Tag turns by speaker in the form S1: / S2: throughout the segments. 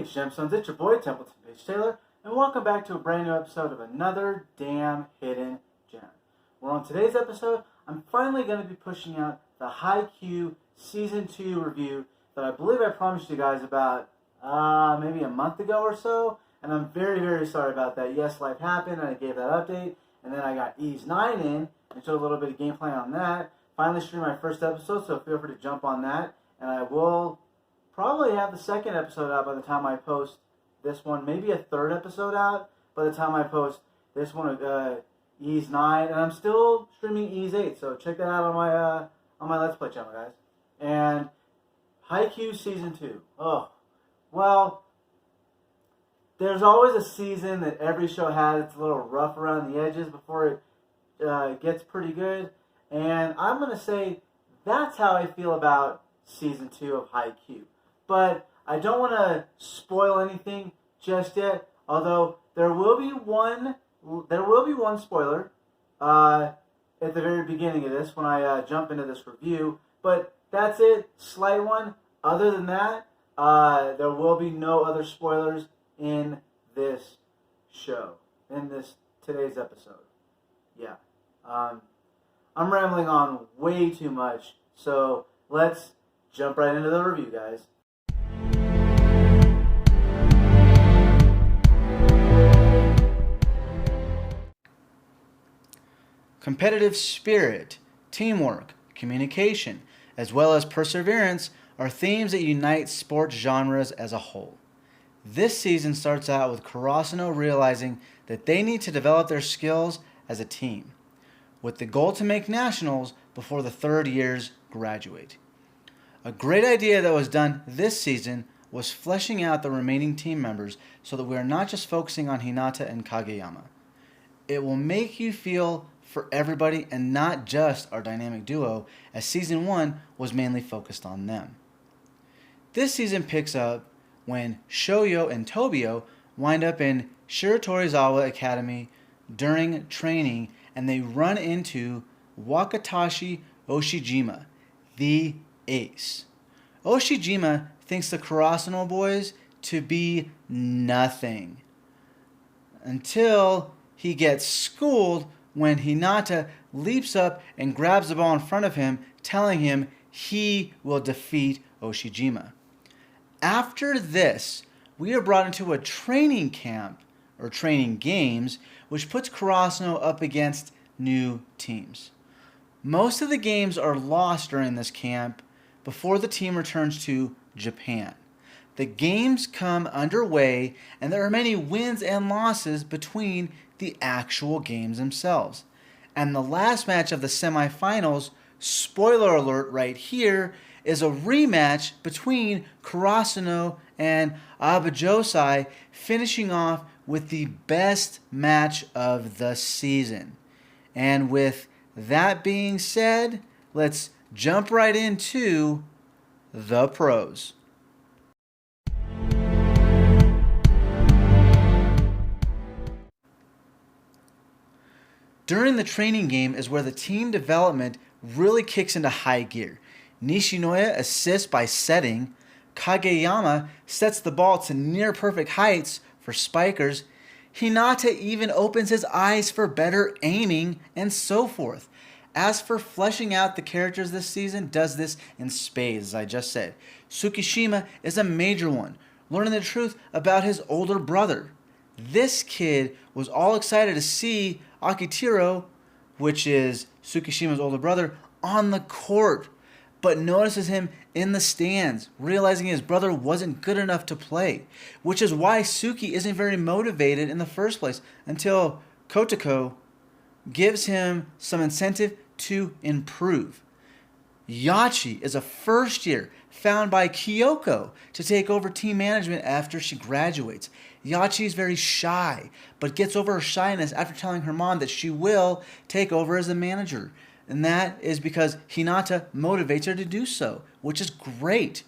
S1: Greetings, Gemstones. It's your boy, Templeton Taylor, and welcome back to a brand new episode of another damn hidden gem. Well, on today's episode, I'm finally going to be pushing out the Haikyuu Season 2 review that I believe I promised you guys about maybe a month ago or so, and I'm very, very sorry about that. Yes, life happened, and I gave that update, and then I got Ys 9 in, and showed a little bit of gameplay on that. Finally streamed my first episode, so feel free to jump on that, and I will probably have the second episode out by the time I post this one. Maybe a third episode out by the time I post this one, Ys 9. And I'm still streaming Ys 8, so check that out on my Let's Play channel, guys. And Haikyuu Season 2. Oh, well, there's always a season that every show has. It's a little rough around the edges before it gets pretty good. And I'm going to say that's how I feel about Season 2 of Haikyuu. But I don't want to spoil anything just yet. Although there will be one spoiler at the very beginning of this when I jump into this review. But that's it, slight one. Other than that, there will be no other spoilers in this show, in this today's episode. Yeah, I'm rambling on way too much. So let's jump right into the review, guys. Competitive spirit, teamwork, communication, as well as perseverance are themes that unite sports genres as a whole. This season starts out with Karasuno realizing that they need to develop their skills as a team, with the goal to make nationals before the third years graduate. A great idea that was done this season was fleshing out the remaining team members so that we are not just focusing on Hinata and Kageyama. It will make you feel for everybody and not just our dynamic duo, as Season 1 was mainly focused on them. This season picks up when Shoyo and Tobio wind up in Shiratorizawa Academy during training, and they run into Wakatashi Oshijima, the ace. Oshijima thinks the Karasuno boys to be nothing, until he gets schooled when Hinata leaps up and grabs the ball in front of him, telling him he will defeat Oshijima. After this, we are brought into a training camp, or training games, which puts Karasuno up against new teams. Most of the games are lost during this camp before the team returns to Japan. The games come underway, and there are many wins and losses between the actual games themselves. And the last match of the semifinals, spoiler alert right here, is a rematch between Karasuno and Abajosai, finishing off with the best match of the season. And with that being said, let's jump right into the pros. During the training game is where the team development really kicks into high gear. Nishinoya assists by setting. Kageyama sets the ball to near perfect heights for spikers. Hinata even opens his eyes for better aiming, and so forth. As for fleshing out the characters this season, does this in spades, as I just said. Tsukishima is a major one, learning the truth about his older brother. This kid was all excited to see Akitiro, which is Tsukishima's older brother, on the court, but notices him in the stands, realizing his brother wasn't good enough to play, which is why Tsuki isn't very motivated in the first place until Kotoko gives him some incentive to improve. Yachi is a first year found by Kyoko to take over team management after she graduates. Yachi is very shy, but gets over her shyness after telling her mom that she will take over as the manager. And that is because Hinata motivates her to do so, which is great.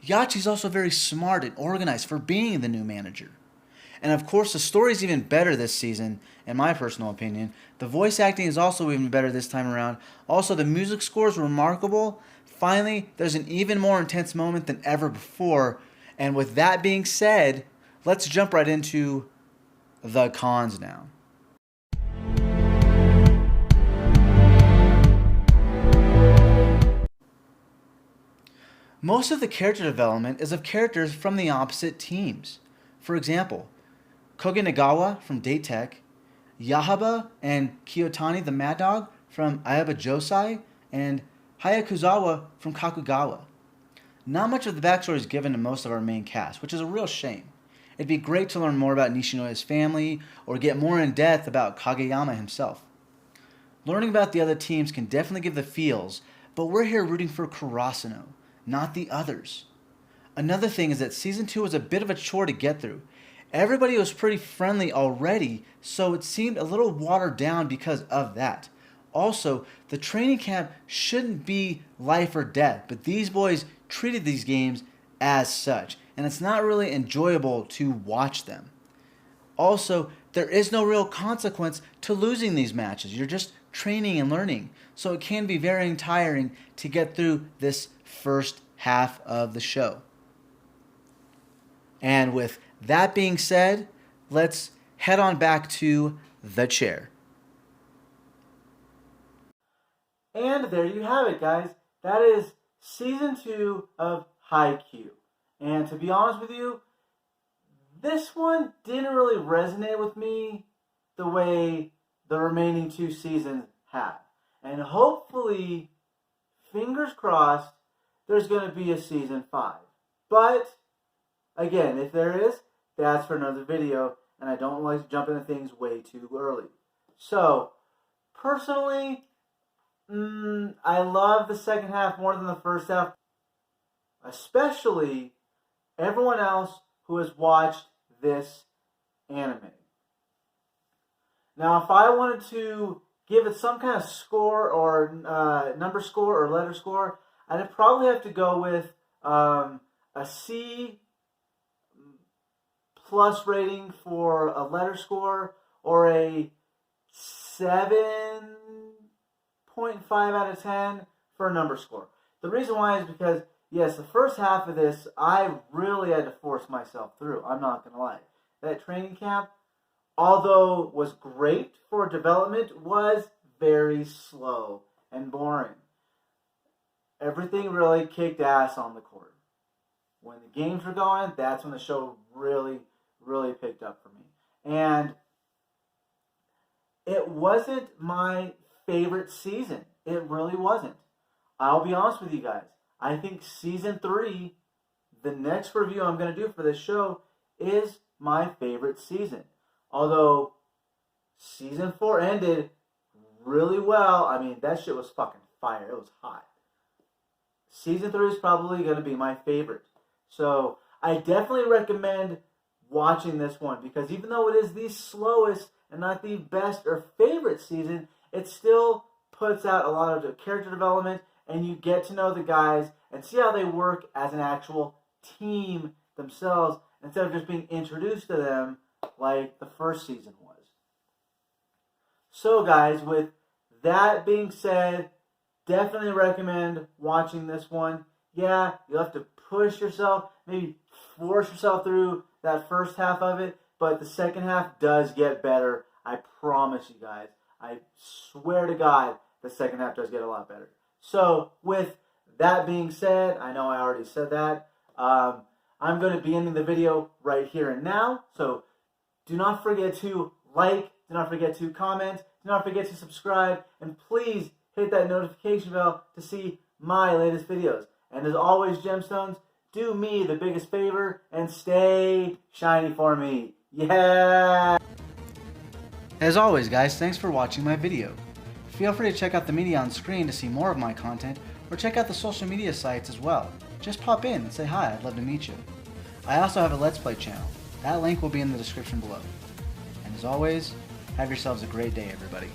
S1: Yachi is also very smart and organized for being the new manager. And of course, the story is even better this season, in my personal opinion. The voice acting is also even better this time around. Also, the music score is remarkable. Finally, there's an even more intense moment than ever before. And with that being said, let's jump right into the cons now. Most of the character development is of characters from the opposite teams. For example, Koge Nagawa from Date Tech, Yahaba and Kiyotani the Mad Dog from Ayaba Josai, and Hayakuzawa from Kakugawa. Not much of the backstory is given to most of our main cast, which is a real shame. It'd be great to learn more about Nishinoya's family or get more in depth about Kageyama himself. Learning about the other teams can definitely give the feels, but we're here rooting for Kurasuno, not the others. Another thing is that Season 2 was a bit of a chore to get through. Everybody was pretty friendly already, so it seemed a little watered down because of that. Also, the training camp shouldn't be life or death, but these boys treated these games as such, and it's not really enjoyable to watch them. Also, there is no real consequence to losing these matches. You're just training and learning, so it can be very tiring to get through this first half of the show. And with that being said, let's head on back to the chair. And there you have it, guys. That is Season 2 of Haikyuu. And to be honest with you, this one didn't really resonate with me the way the remaining 2 seasons have. And hopefully, fingers crossed, there's going to be a Season 5. But, again, if there is, that's for another video, and I don't like to jump into things way too early. So, personally, I love the second half more than the first half, especially everyone else who has watched this anime. Now, if I wanted to give it some kind of score or number score or letter score, I'd probably have to go with a C plus rating for a letter score or a 7.5 out of 10 for a number score. The reason why is because, yes, the first half of this, I really had to force myself through. I'm not going to lie. That training camp, although was great for development, was very slow and boring. Everything really kicked ass on the court. When the games were going, that's when the show really picked up for me. And it wasn't my favorite season. It really wasn't. I'll be honest with you guys. I think Season 3, the next review I'm going to do for this show, is my favorite season. Although Season 4 ended really well. I mean, that shit was fucking fire. It was hot. Season 3 is probably going to be my favorite. So I definitely recommend watching this one, because even though it is the slowest and not the best or favorite season, it still puts out a lot of character development, and you get to know the guys and see how they work as an actual team themselves, instead of just being introduced to them like the first season was. So guys, with that being said, definitely recommend watching this one. Yeah, you'll have to push yourself, maybe force yourself through that first half of it, but the second half does get better. I promise you guys. I swear to God, the second half does get a lot better. So, with that being said, I know I already said that, I'm going to be ending the video right here and now. So, do not forget to like, do not forget to comment, do not forget to subscribe, and please hit that notification bell to see my latest videos. And as always, Gemstones, do me the biggest favor and stay shiny for me. Yeah! As always, guys, thanks for watching my video. Feel free to check out the media on screen to see more of my content, or check out the social media sites as well. Just pop in and say hi, I'd love to meet you. I also have a Let's Play channel. That link will be in the description below. And as always, have yourselves a great day, everybody.